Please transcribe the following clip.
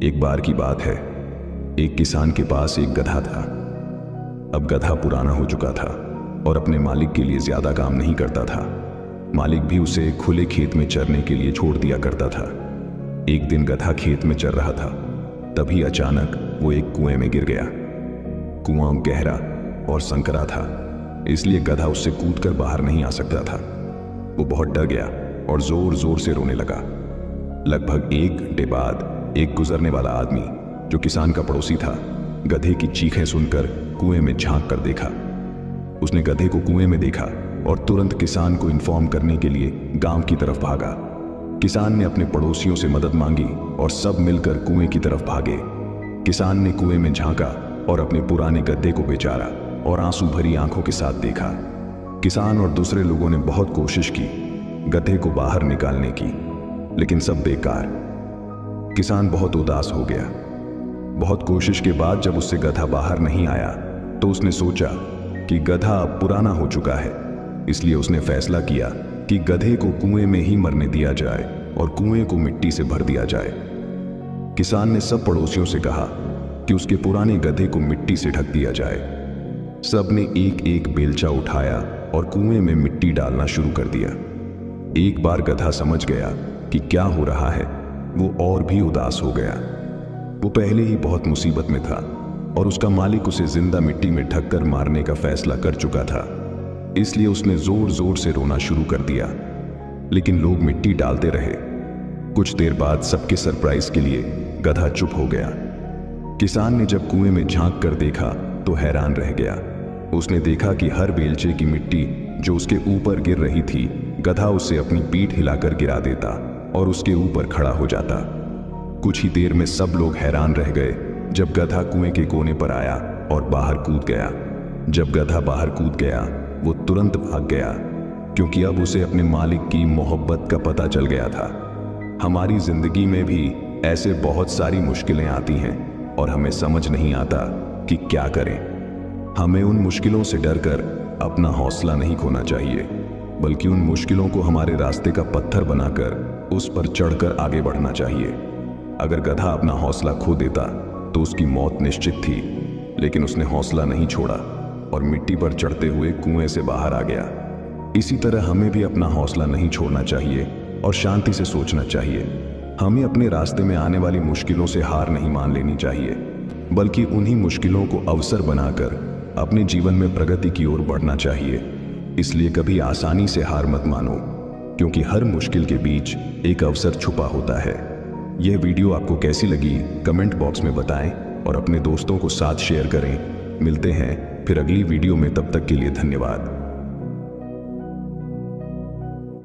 एक बार की बात है, एक किसान के पास एक गधा था। अब गधा पुराना हो चुका था और अपने मालिक के लिए ज्यादा काम नहीं करता था। मालिक भी उसे खुले खेत में चरने के लिए छोड़ दिया करता था। एक दिन गधा खेत में चर रहा था, तभी अचानक वो एक कुएं में गिर गया। कुआं गहरा और संकरा था, इसलिए गधा उससे कूदकर बाहर नहीं आ सकता था। वो बहुत डर गया और जोर जोर से रोने लगा। लगभग 1 घंटे बाद एक गुजरने वाला आदमी, जो किसान का पड़ोसी था, गधे की चीखें सुनकर कुएं में झांक कर देखा। उसने गधे को कुएं में देखा और तुरंत किसान को इन्फॉर्म करने के लिए गांव की तरफ भागा। किसान ने अपने पड़ोसियों से मदद मांगी और सब मिलकर कुएं की तरफ भागे। किसान ने कुएं में झांका और अपने पुराने गधे को बेचारा और आंसू भरी आंखों के साथ देखा। किसान और दूसरे लोगों ने बहुत कोशिश की गधे को बाहर निकालने की, लेकिन सब बेकार। किसान बहुत उदास हो गया। बहुत कोशिश के बाद जब उससे गधा बाहर नहीं आया तो उसने सोचा कि गधा अब पुराना हो चुका है, इसलिए उसने फैसला किया कि गधे को कुएं में ही मरने दिया जाए और कुएं को मिट्टी से भर दिया जाए। किसान ने सब पड़ोसियों से कहा कि उसके पुराने गधे को मिट्टी से ढक दिया जाए। सब ने एक एक बेलचा उठाया और कुएं में मिट्टी डालना शुरू कर दिया। एक बार गधा समझ गया कि क्या हो रहा है, वो और भी उदास हो गया। वो पहले ही बहुत मुसीबत में था और उसका मालिक उसे जिंदा मिट्टी में ढककर मारने का फैसला कर चुका था, इसलिए उसने जोर जोर से रोना शुरू कर दिया। लेकिन लोग मिट्टी डालते रहे। कुछ देर बाद सबके सरप्राइज के लिए गधा चुप हो गया। किसान ने जब कुएं में झांक कर देखा तो हैरान रह गया। उसने देखा कि हर बेलचे की मिट्टी जो उसके ऊपर गिर रही थी, गधा उसे अपनी पीठ हिलाकर गिरा देता और उसके ऊपर खड़ा हो जाता। कुछ ही देर में सब लोग हैरान रह गए जब गधा कुएं के कोने पर आया और बाहर कूद गया। जब गधा बाहर कूद गया, वो तुरंत भाग गया, क्योंकि अब उसे अपने मालिक की मोहब्बत का पता चल गया था। हमारी जिंदगी में भी ऐसे बहुत सारी मुश्किलें आती हैं और हमें समझ नहीं आता कि क्या करें। हमें उन मुश्किलों से डरकर अपना हौसला नहीं खोना चाहिए, बल्कि उन मुश्किलों को हमारे रास्ते का पत्थर बनाकर उस पर चढ़कर आगे बढ़ना चाहिए। अगर गधा अपना हौसला खो देता तो उसकी मौत निश्चित थी, लेकिन उसने हौसला नहीं छोड़ा और मिट्टी पर चढ़ते हुए कुएं से बाहर आ गया। इसी तरह हमें भी अपना हौसला नहीं छोड़ना चाहिए और शांति से सोचना चाहिए। हमें अपने रास्ते में आने वाली मुश्किलों से हार नहीं मान लेनी चाहिए, बल्कि उन्हीं मुश्किलों को अवसर बनाकर अपने जीवन में प्रगति की ओर बढ़ना चाहिए। इसलिए कभी आसानी से हार मत मानो, क्योंकि हर मुश्किल के बीच एक अवसर छुपा होता है। यह वीडियो आपको कैसी लगी कमेंट बॉक्स में बताएं और अपने दोस्तों को साथ शेयर करें। मिलते हैं फिर अगली वीडियो में, तब तक के लिए धन्यवाद।